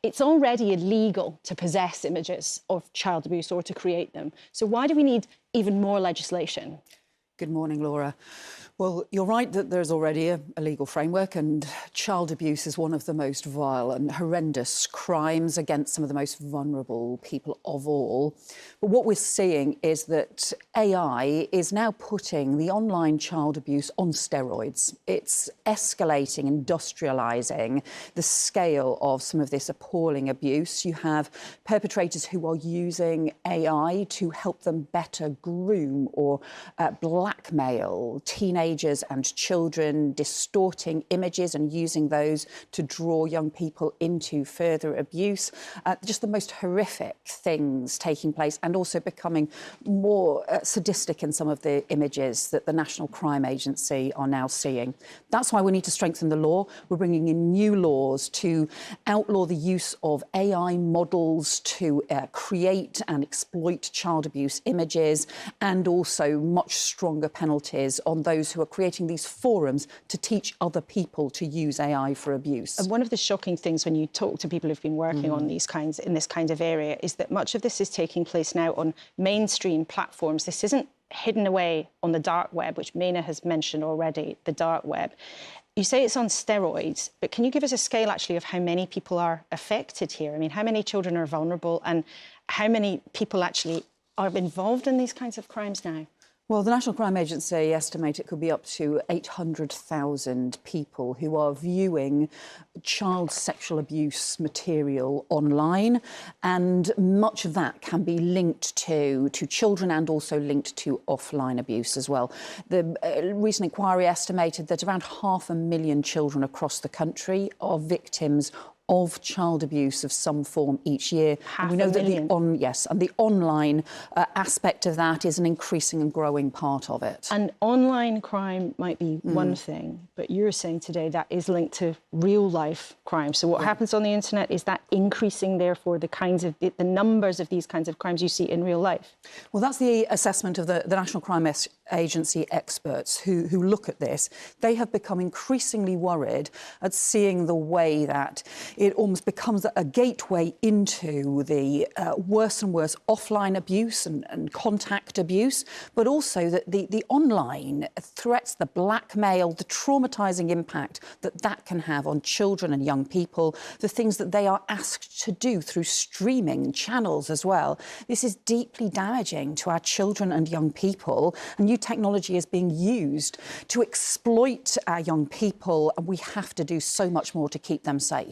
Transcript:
It's already illegal to possess images of child abuse or to create them. So why do we need even more legislation? Good morning, Laura. Well, you're right that there's already a legal framework, and child abuse is one of the most vile and horrendous crimes against some of the most vulnerable people of all. But what we're seeing is that AI is now putting the online child abuse on steroids. It's escalating, industrialising the scale of some of this appalling abuse. You have perpetrators who are using AI to help them better groom or blackmail teenagers and children, distorting images and using those to draw young people into further abuse. Just the most horrific things taking place, and also becoming more sadistic in some of the images that the National Crime Agency are now seeing. That's why we need to strengthen the law. We're bringing in new laws to outlaw the use of AI models to create and exploit child abuse images, and also much stronger penalties on those who are creating these forums to teach other people to use AI for abuse. And one of the shocking things when you talk to people who've been working on these in this kind of area is that much of this is taking place now on mainstream platforms. This isn't hidden away on the dark web, which Mena has mentioned already, the dark web. You say it's on steroids, but can you give us a scale actually of how many people are affected here? I mean, how many children are vulnerable and how many people actually are involved in these kinds of crimes now? Well, the National Crime Agency estimate it could be up to 800,000 people who are viewing child sexual abuse material online, and much of that can be linked to children and also linked to offline abuse as well. The recent inquiry estimated that around 500,000 children across the country are victims of child abuse of some form each year. And we know that the online aspect of that is an increasing and growing part of it. And online crime might be one thing, but you're saying today that is linked to real life crime. So what happens on the internet, is that increasing, therefore, the numbers of these kinds of crimes you see in real life? Well, that's the assessment of the National Crime Agency experts who look at this. They have become increasingly worried at seeing the way that it almost becomes a gateway into the worse and worse offline abuse and contact abuse, but also that the online threats, the blackmail, the traumatising impact that can have on children and young people, the things that they are asked to do through streaming channels as well. This is deeply damaging to our children and young people, and new technology is being used to exploit our young people, and we have to do so much more to keep them safe.